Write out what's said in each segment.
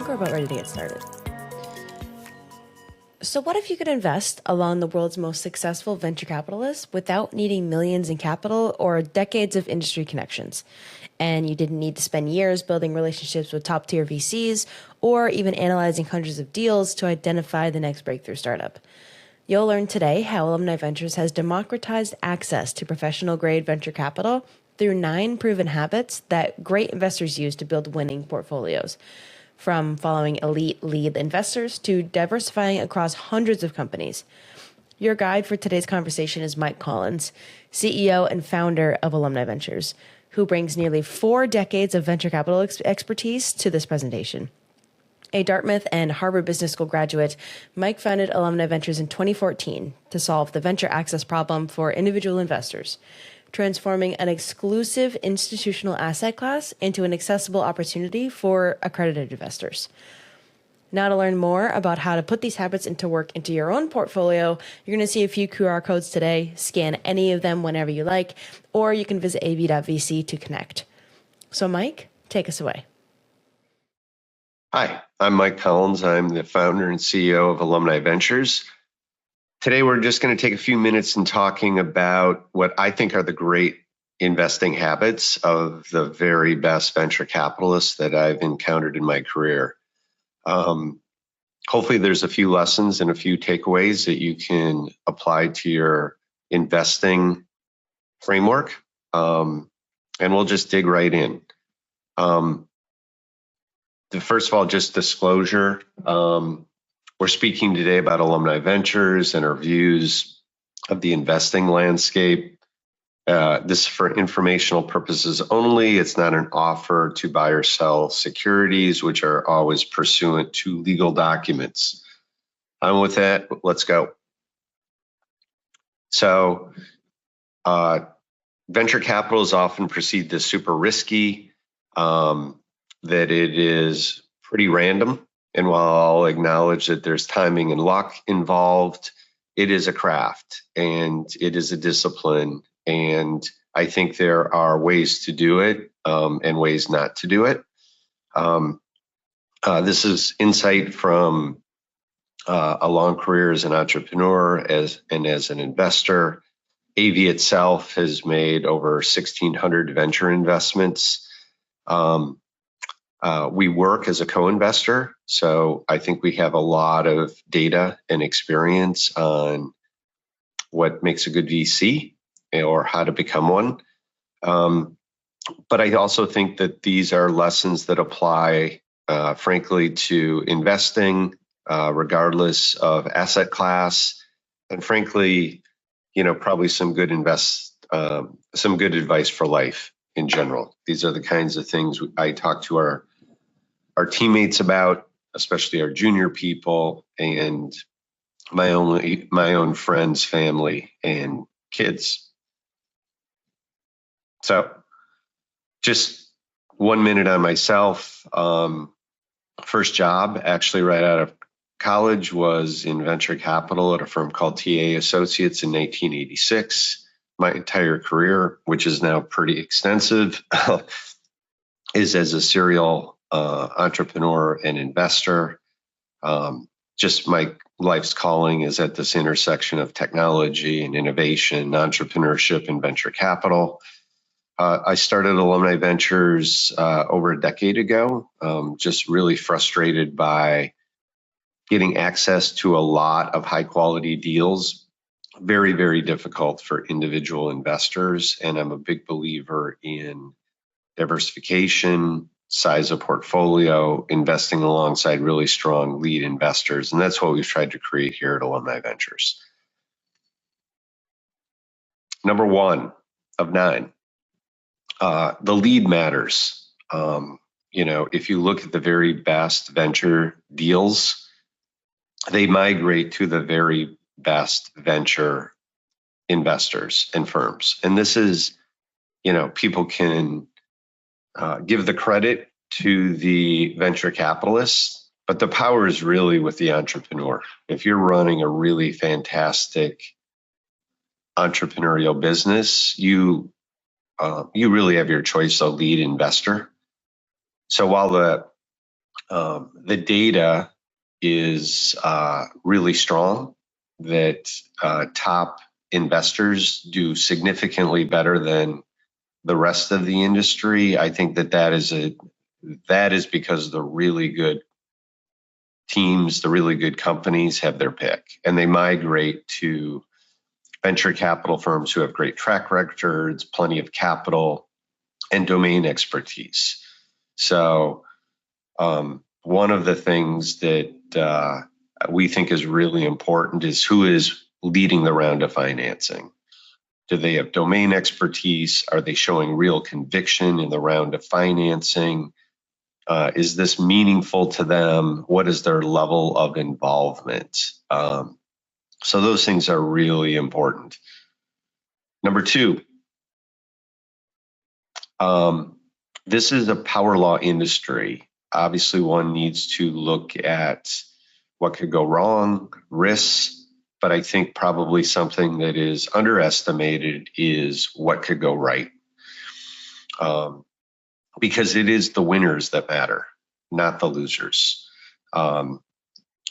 think we're about ready to get started. So what if you could invest along the world's most successful venture capitalists without needing millions in capital or decades of industry connections? And you didn't need to spend years building relationships with top tier VCs or even analyzing hundreds of deals to identify the next breakthrough startup. You'll learn today how Alumni Ventures has democratized access to professional grade venture capital through 9 proven habits that great investors use to build winning portfolios. From following elite lead investors to diversifying across hundreds of companies. Your guide for today's conversation is Mike Collins, CEO and founder of Alumni Ventures, who brings nearly 4 decades of venture capital expertise to this presentation. A Dartmouth and Harvard Business School graduate, Mike founded Alumni Ventures in 2014 to solve the venture access problem for individual investors, transforming an exclusive institutional asset class into an accessible opportunity for accredited investors. Now, to learn more about how to put these habits into work into your own portfolio, you're going to see a few QR codes today. Scan any of them whenever you like, or you can visit av.vc to connect. So, Mike, take us away. Hi, I'm Mike Collins. I'm the founder and CEO of Alumni Ventures. Today, we're just going to take a few minutes and talking about what I think are the great investing habits of the very best venture capitalists that I've encountered in my career. Hopefully, there's a few lessons and a few takeaways that you can apply to your investing framework. And we'll just dig right in. First of all, just disclosure. We're speaking today about Alumni Ventures and our views of the investing landscape. This is for informational purposes only. It's not an offer to buy or sell securities, which are always pursuant to legal documents. With that, let's go. So, venture capital is often perceived as super risky, that it is pretty random. And while I'll acknowledge that there's timing and luck involved, it is a craft and it is a discipline. And I think there are ways to do it and ways not to do it. This is insight from a long career as an entrepreneur as an investor. AV itself has made over 1,600 venture investments. We work as a co-investor, so I think we have a lot of data and experience on what makes a good VC or how to become one. But I also think that these are lessons that apply, frankly, to investing, regardless of asset class, and frankly, probably some good advice for life in general. These are the kinds of things I talk to our teammates about, especially our junior people and my own friends, family, and kids. So just 1 minute on myself. First job, actually right out of college, was in venture capital at a firm called TA Associates in 1986. My entire career, which is now pretty extensive, is as a serial entrepreneur and investor. Just my life's calling is at this intersection of technology and innovation, entrepreneurship, and venture capital. I started Alumni Ventures over a decade ago, just really frustrated by getting access to a lot of high quality deals. Very, very difficult for individual investors. And I'm a big believer in diversification, size of portfolio, investing alongside really strong lead investors. And that's what we've tried to create here at Alumni Ventures. Number 1 of 9, the lead matters. If you look at the very best venture deals, they migrate to the very best venture investors and firms. And this is, people can give the credit to the venture capitalists, but the power is really with the entrepreneur. If you're running a really fantastic entrepreneurial business, you really have your choice of lead investor. So while the The data is really strong, that top investors do significantly better than the rest of the industry. I think that is because the really good teams, the really good companies have their pick, and they migrate to venture capital firms who have great track records, plenty of capital, and domain expertise. So one of the things that we think is really important is who is leading the round of financing. Do they have domain expertise? Are they showing real conviction in the round of financing? Is this meaningful to them? What is their level of involvement? So those things are really important. Number two, this is a power law industry. Obviously, one needs to look at what could go wrong, risks, but I think probably something that is underestimated is what could go right. Because it is the winners that matter, not the losers.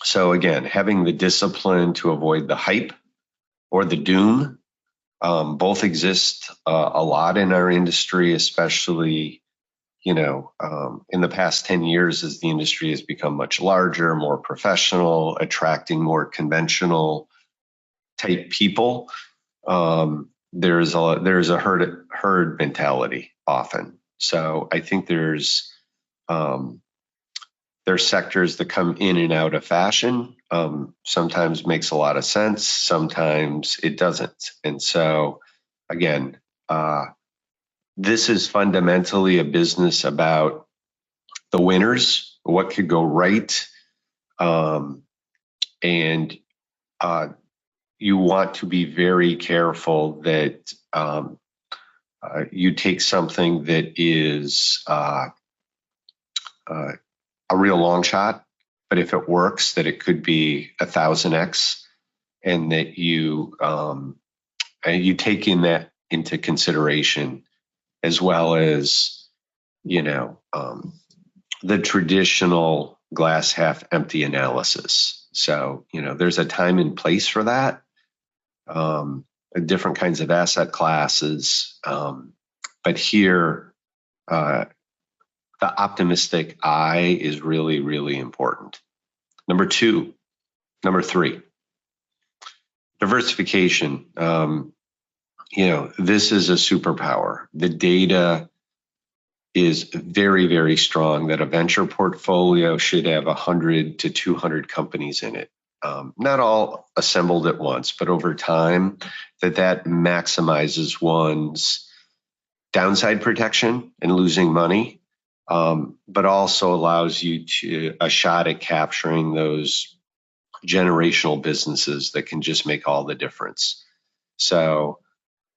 So again, having the discipline to avoid the hype or the doom, both exist a lot in our industry, especially in the past 10 years as the industry has become much larger, more professional, attracting more conventional type people. There's a herd mentality often. So I think there's sectors that come in and out of fashion. Sometimes makes a lot of sense, sometimes it doesn't. And so again, this is fundamentally a business about the winners, what could go right, and you want to be very careful that you take something that is a real long shot, but if it works, that it could be 1,000x, and that you take in that into consideration, as well as the traditional glass half empty analysis. So there's a time and place for that. Different kinds of asset classes, but here the optimistic eye is really, really important. Number three, diversification. This is a superpower. The data is very, very strong that a venture portfolio should have 100 to 200 companies in it. Not all assembled at once, but over time, that maximizes one's downside protection and losing money, but also allows you a shot at capturing those generational businesses that can just make all the difference. So,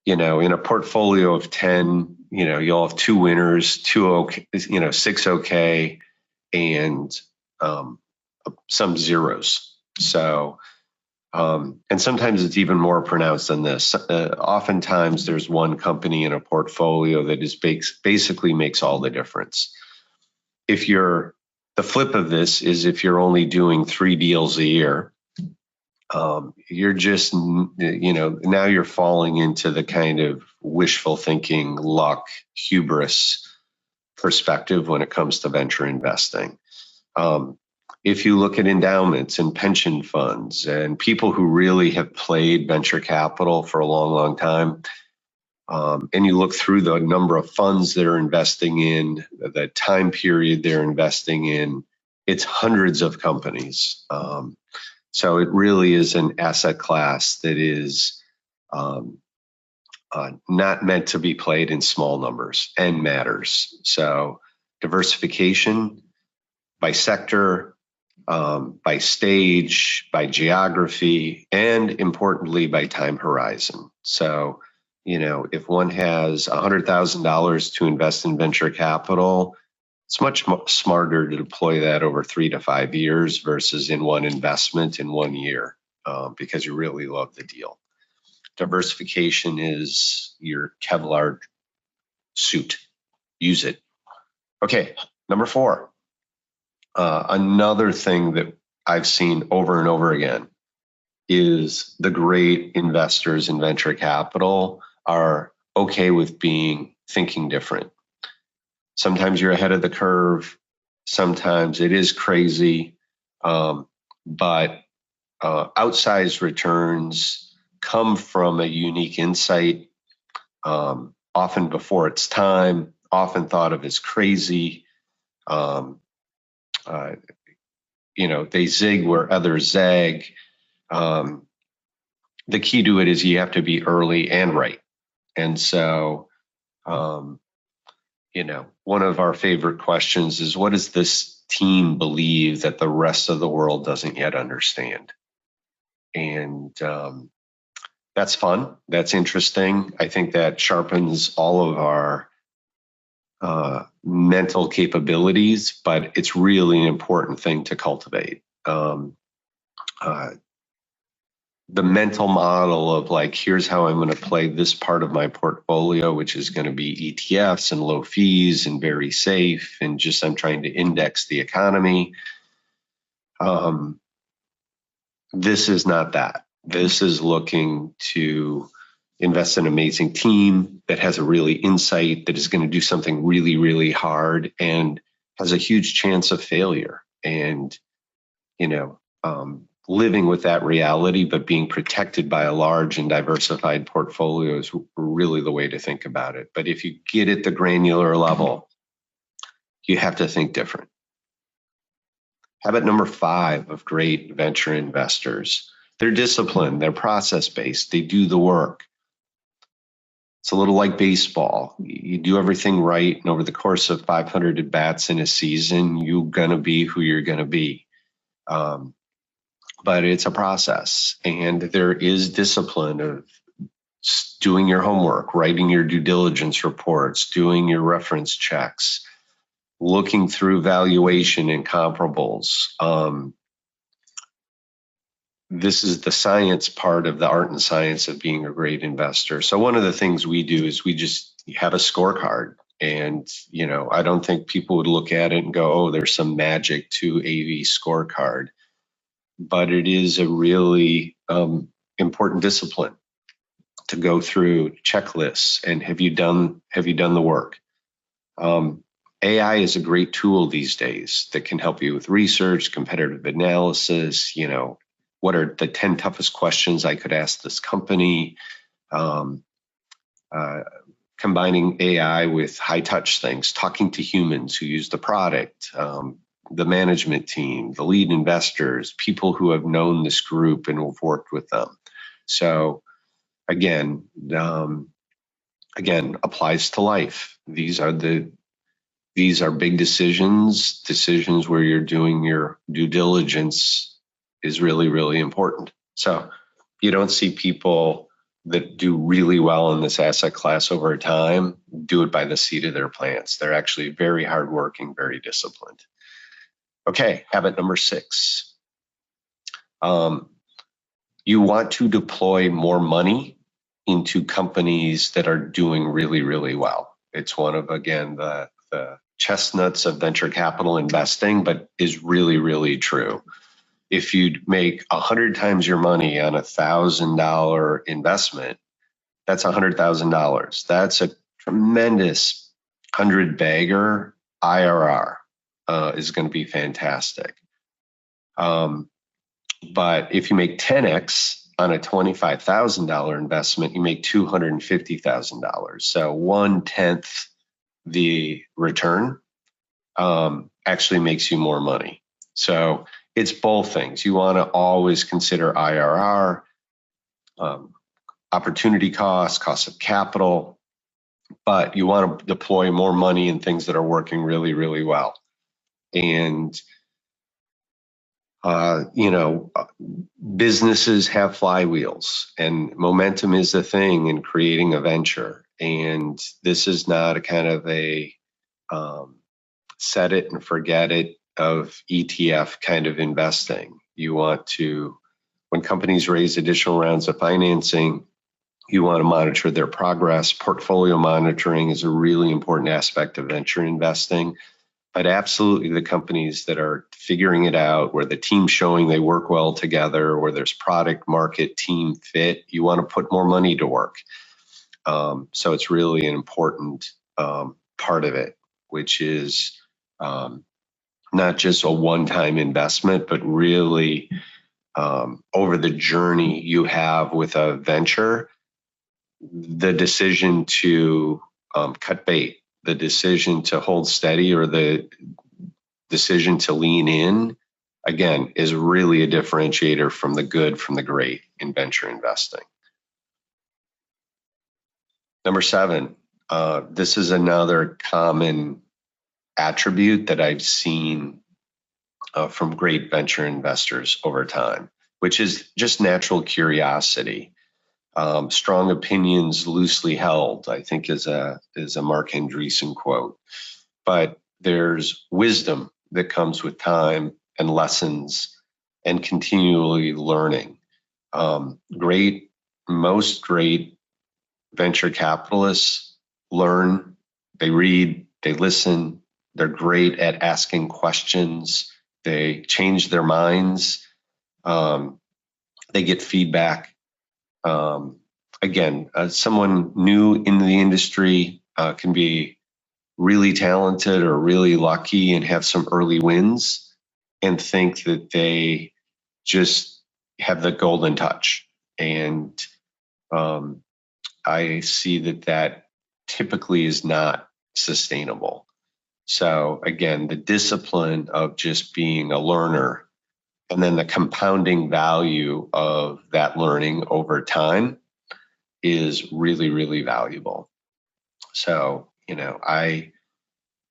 in a portfolio of 10, you'll have 2 winners, 2 okay, 6 okay, and some zeros. So, and sometimes it's even more pronounced than this. Oftentimes there's one company in a portfolio that is basically makes all the difference. The flip of this is if you're only doing 3 deals a year, you're just, now you're falling into the kind of wishful thinking, luck, hubris perspective when it comes to venture investing. If you look at endowments and pension funds and people who really have played venture capital for a long, long time, and you look through the number of funds that are investing in, the time period they're investing in, it's hundreds of companies. So it really is an asset class that is not meant to be played in small numbers and matters. So diversification by sector, by stage, by geography, and importantly, by time horizon. So, if one has $100,000 to invest in venture capital, it's much smarter to deploy that over 3 to 5 years versus in one investment in 1 year, because you really love the deal. Diversification is your Kevlar suit. Use it. Okay, number 4. Another thing that I've seen over and over again is the great investors in venture capital are okay with thinking different. Sometimes you're ahead of the curve. Sometimes it is crazy, but outsized returns come from a unique insight, often before its time, often thought of as crazy. Um, they zig where others zag. Um, the key to it is you have to be early and right. And so, one of our favorite questions is, what does this team believe that the rest of the world doesn't yet understand? And that's fun. That's interesting. I think that sharpens all of our mental capabilities, but it's really an important thing to cultivate. The mental model of like, here's how I'm going to play this part of my portfolio, which is going to be ETFs and low fees and very safe, and just I'm trying to index the economy. This is not that. This is looking to invest in an amazing team that has a really insight, that is going to do something really, really hard and has a huge chance of failure. And, living with that reality, but being protected by a large and diversified portfolio is really the way to think about it. But if you get at the granular level, you have to think different. Habit number 5 of great venture investors: they're disciplined, they're process-based, they do the work. It's a little like baseball. You do everything right, and over the course of 500 at-bats in a season, you're going to be who you're going to be. But it's a process, and there is discipline of doing your homework, writing your due diligence reports, doing your reference checks, looking through valuation and comparables. This is the science part of the art and science of being a great investor. So one of the things we do is we just have a scorecard. And, I don't think people would look at it and go, oh, there's some magic to AV scorecard. But it is a really important discipline to go through checklists. And have you done the work? AI is a great tool these days that can help you with research, competitive analysis. What are the 10 toughest questions I could ask this company? Combining AI with high touch things, talking to humans who use the product, the management team, the lead investors, people who have known this group and have worked with them. So again, applies to life. These are big decisions where you're doing your due diligence is really, really important. So you don't see people that do really well in this asset class over time do it by the seat of their pants. They're actually very hardworking, very disciplined. Okay, habit number 6. You want to deploy more money into companies that are doing really, really well. It's one of, again, the chestnuts of venture capital investing, but is really, really true. If you make 100 times your money on $1,000 investment, that's $100,000. That's a tremendous 100-bagger IRR. Is going to be fantastic. But if you make 10x on a $25,000 investment, you make $250,000. So 1/10 the return actually makes you more money. So it's both things. You want to always consider IRR, opportunity cost of capital, but you want to deploy more money in things that are working really, really well. And, businesses have flywheels, and momentum is the thing in creating a venture. And this is not a kind of a set it and forget it of ETF kind of investing. You want to, when companies raise additional rounds of financing, you want to monitor their progress. Portfolio monitoring is a really important aspect of venture investing. But absolutely the companies that are figuring it out, where the team's showing they work well together, where there's product, market, team fit, you want to put more money to work. So it's really an important part of it, which is not just a one-time investment, but really over the journey you have with a venture, the decision to cut bait, the decision to hold steady, or the decision to lean in, again, is really a differentiator from the good from the great in venture investing. Number 7, this is another common attribute that I've seen from great venture investors over time, which is just natural curiosity. Strong opinions loosely held, I think is a Mark Andreessen quote. But there's wisdom that comes with time and lessons and continually learning. Most great venture capitalists learn, they read, they listen, they're great at asking questions, they change their minds, they get feedback. Again, someone new in the industry can be really talented or really lucky and have some early wins and think that they just have the golden touch. And I see that typically is not sustainable. So again, the discipline of just being a learner and then the compounding value of that learning over time is really, really valuable. So,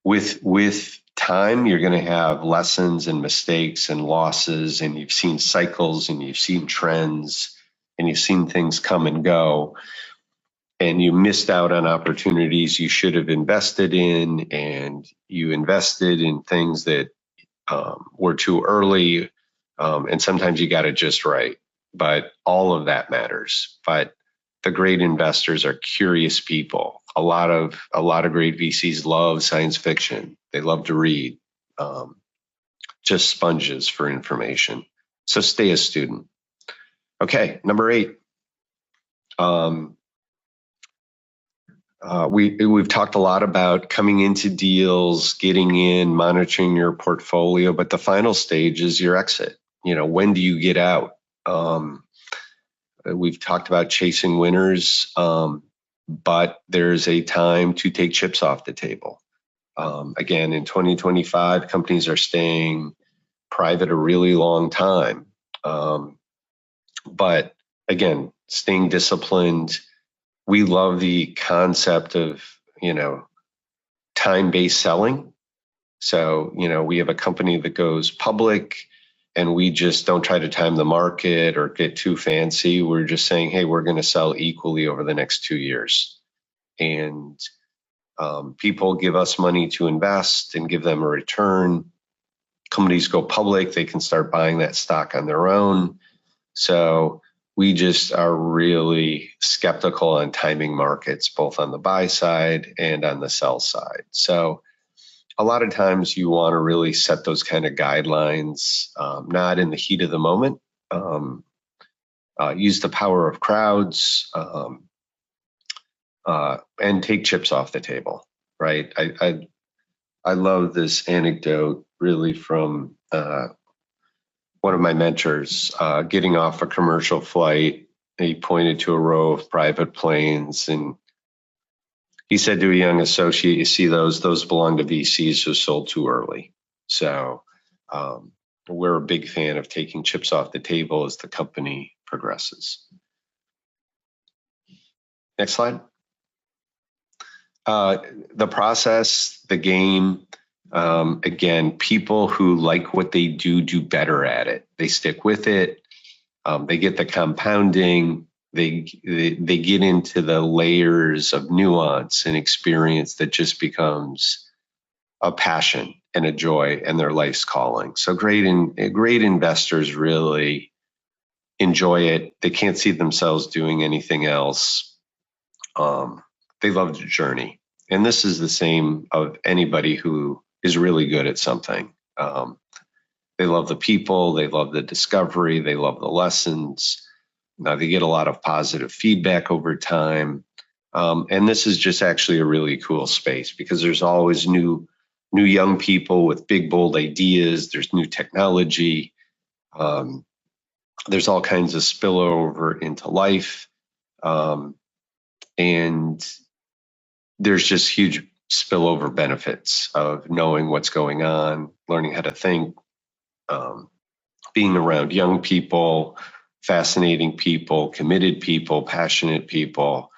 with time, you're going to have lessons and mistakes and losses, and you've seen cycles and you've seen trends and you've seen things come and go, and you missed out on opportunities you should have invested in, and you invested in things that were too early, and sometimes you got it just right. But all of that matters. But the great investors are curious people. A lot of great VCs love science fiction. They love to read, just sponges for information. So stay a student. Okay, number 8. We've talked a lot about coming into deals, getting in, monitoring your portfolio, but the final stage is your exit. When do you get out? We've talked about chasing winners, but there's a time to take chips off the table. Again, in 2025, companies are staying private a really long time. But again, staying disciplined. We love the concept of, time-based selling. So, we have a company that goes public and we just don't try to time the market or get too fancy. We're just saying, hey, we're going to sell equally over the next 2 years. And people give us money to invest and give them a return. Companies go public, they can start buying that stock on their own. So we just are really skeptical on timing markets, both on the buy side and on the sell side. So a lot of times you want to really set those kind of guidelines, not in the heat of the moment. Use the power of crowds, and take chips off the table, right? I love this anecdote really from one of my mentors, getting off a commercial flight. He pointed to a row of private planes and he said to a young associate, you see those belong to VCs who sold too early. So we're a big fan of taking chips off the table as the company progresses. Next slide. The process, the game, again, people who like what they do better at it. They stick with it. They get the compounding. They get into the layers of nuance and experience that just becomes a passion and a joy and their life's calling. So great investors really enjoy it. They can't see themselves doing anything else. They love the journey. And this is the same of anybody who is really good at something. They love the people, they love the discovery, they love the lessons. Now they get a lot of positive feedback over time. And this is just actually a really cool space because there's always new young people with big, bold ideas. There's new technology. There's all kinds of spillover into life. And there's just huge spillover benefits of knowing what's going on, learning how to think, being around young people, fascinating people, committed people, passionate people.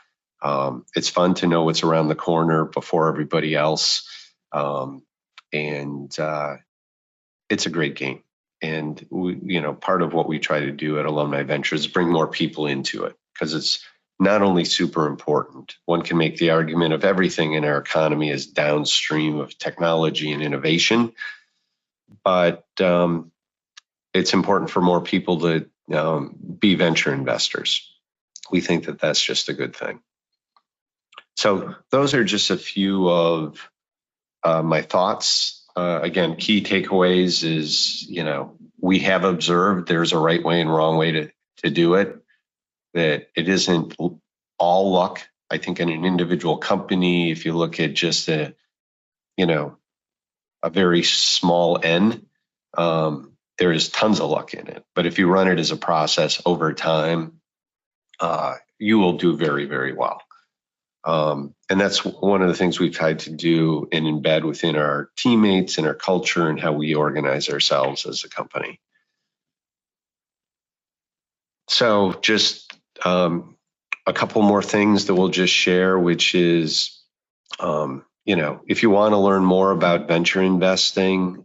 It's fun to know what's around the corner before everybody else. And it's a great game. And part of what we try to do at Alumni Ventures is bring more people into it because it's not only super important. One can make the argument of everything in our economy is downstream of technology and innovation, but it's important for more people to be venture investors. We think that that's just a good thing. So those are just a few of my thoughts. Again, key takeaways is, we have observed there's a right way and wrong way to do it, that it isn't all luck. I think in an individual company, if you look at just a very small N, there is tons of luck in it. But if you run it as a process over time, you will do very, very well. And that's one of the things we've tried to do and embed within our teammates and our culture and how we organize ourselves as a company. So just a couple more things that we'll just share, which is, if you want to learn more about venture investing,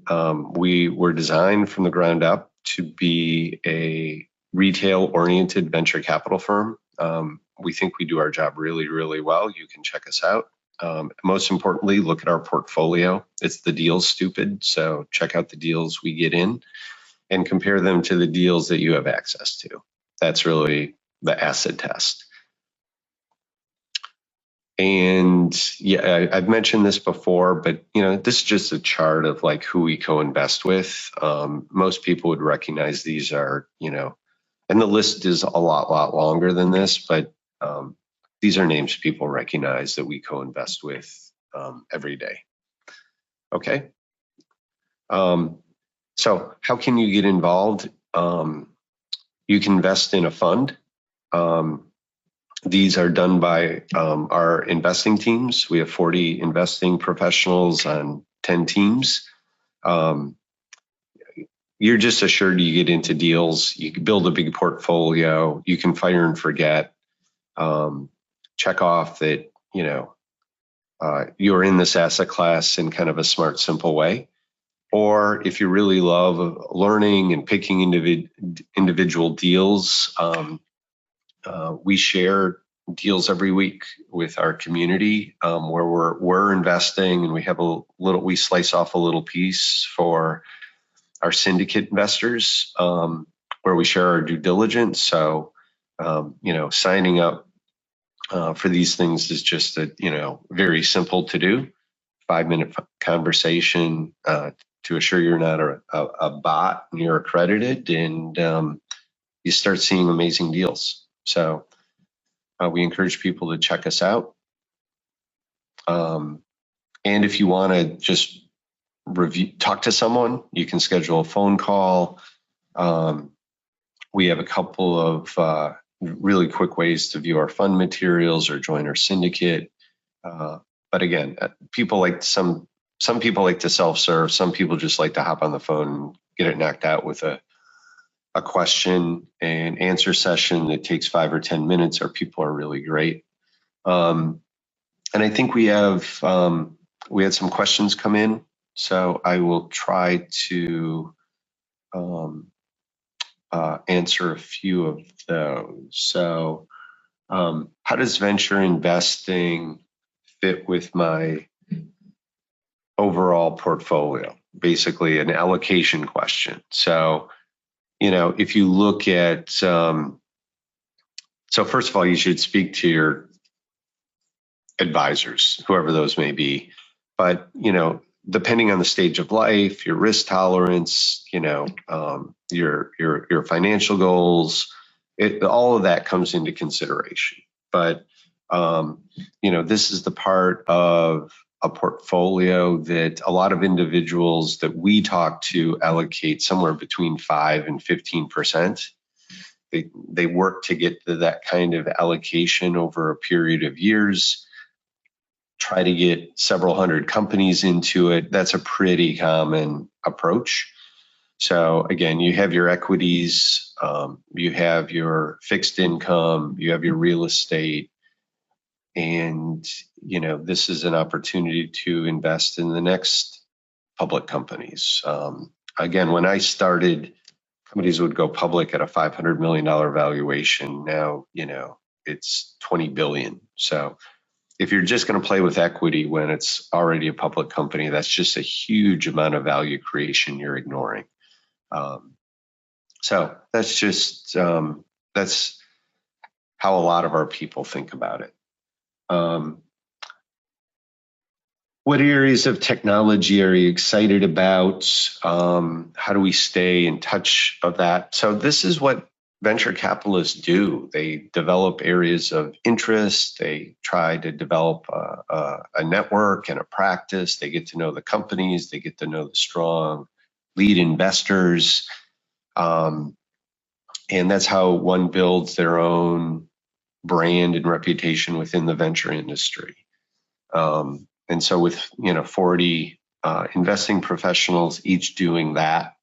we were designed from the ground up to be a retail-oriented venture capital firm. We think we do our job really, really well. You can check us out. Most importantly, look at our portfolio. It's the deals, stupid. So check out the deals we get in and compare them to the deals that you have access to. That's really the acid test. And yeah, I've mentioned this before, but this is just a chart of like who we co-invest with. Most people would recognize these are, and the list is a lot longer than this, but these are names people recognize that we co-invest with every day. Okay. So how can you get involved? You can invest in a fund. These are done by our investing teams. We have 40 investing professionals on 10 teams. You're just assured you get into deals. You can build a big portfolio. You can fire and forget. Check off that, you're in this asset class in kind of a smart, simple way. Or if you really love learning and picking individual deals, we share deals every week with our community where we're investing, and we slice off a little piece for our syndicate investors where we share our due diligence. So, signing up for these things is just very simple to do. 5-minute conversation to assure you're not a bot and you're accredited, and you start seeing amazing deals. So we encourage people to check us out. And if you want to just talk to someone, you can schedule a phone call. We have a couple of really quick ways to view our fund materials or join our syndicate. But again, some people like to self-serve. Some people just like to hop on the phone and get it knocked out with a question and answer session that takes 5 or 10 minutes. Our people are really great. And I think we had some questions come in, so I will try to answer a few of those. So how does venture investing fit with my overall portfolio? Basically an allocation question. So if you look at, so first of all, you should speak to your advisors, whoever those may be. But, depending on the stage of life, your risk tolerance, your financial goals, all of that comes into consideration. But this is the part of a portfolio that a lot of individuals that we talk to allocate somewhere between 5 and 15%. They work to get to that kind of allocation over a period of years, try to get several hundred companies into it. That's a pretty common approach. So again, you have your equities, you have your fixed income, you have your real estate, and this is an opportunity to invest in the next public companies. Again, when I started, companies would go public at a $500 million valuation. Now, it's 20 billion. So if you're just going to play with equity when it's already a public company, that's just a huge amount of value creation you're ignoring. So that's just, that's how a lot of our people think about it. What areas of technology are you excited about? How do we stay in touch of that? So this is what venture capitalists do. They develop areas of interest. They try to develop a network and a practice. They get to know the companies. They get to know the strong lead investors. And that's how one builds their own brand and reputation within the venture industry. And so with 40 investing professionals each doing that,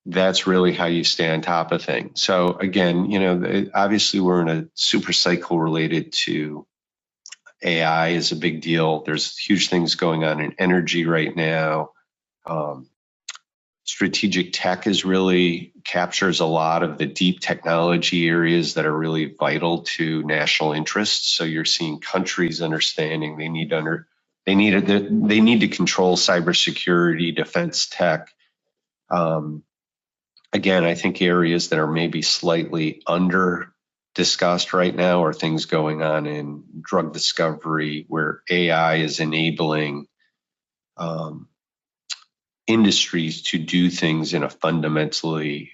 that's really how you stay on top of things. So again, obviously we're in a super cycle related to AI is a big deal. There's huge things going on in energy right now. Strategic tech really captures a lot of the deep technology areas that are really vital to national interests. So you're seeing countries understanding they need to control cybersecurity, defense tech. Again, I think areas that are maybe slightly under discussed right now are things going on in drug discovery where AI is enabling industries to do things in a fundamentally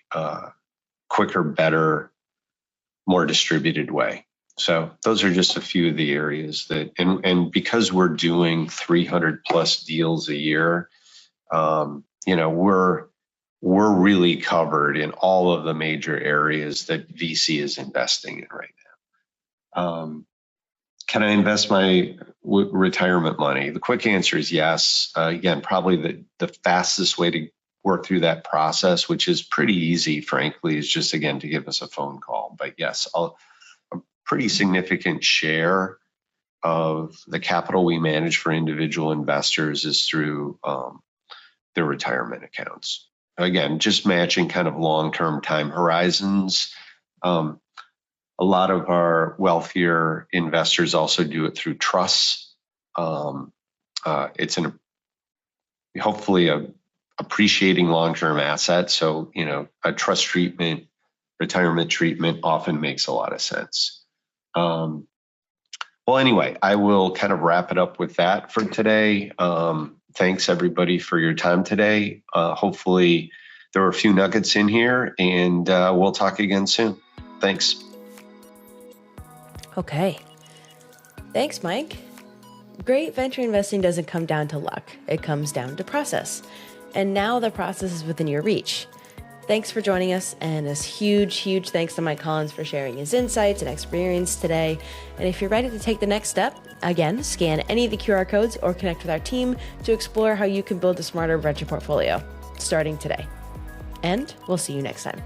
quicker, better, more distributed way. So those are just a few of the areas that, and because we're doing 300 plus deals a year, we're really covered in all of the major areas that VC is investing in right now. Can I invest my retirement money? The quick answer is yes. Again, probably the fastest way to work through that process, which is pretty easy, frankly, is just, again, to give us a phone call. But yes, a pretty significant share of the capital we manage for individual investors is through their retirement accounts. Again, just matching kind of long-term time horizons. A lot of our wealthier investors also do it through trusts. It's hopefully a appreciating long-term asset. So, a trust treatment, retirement treatment often makes a lot of sense. Well, anyway, I will kind of wrap it up with that for today. Thanks everybody for your time today. Hopefully there were a few nuggets in here, and we'll talk again soon. Thanks. Okay. Thanks, Mike. Great venture investing doesn't come down to luck. It comes down to process. And now the process is within your reach. Thanks for joining us, and a huge, huge thanks to Mike Collins for sharing his insights and experience today. And if you're ready to take the next step, again, scan any of the QR codes or connect with our team to explore how you can build a smarter venture portfolio starting today. And we'll see you next time.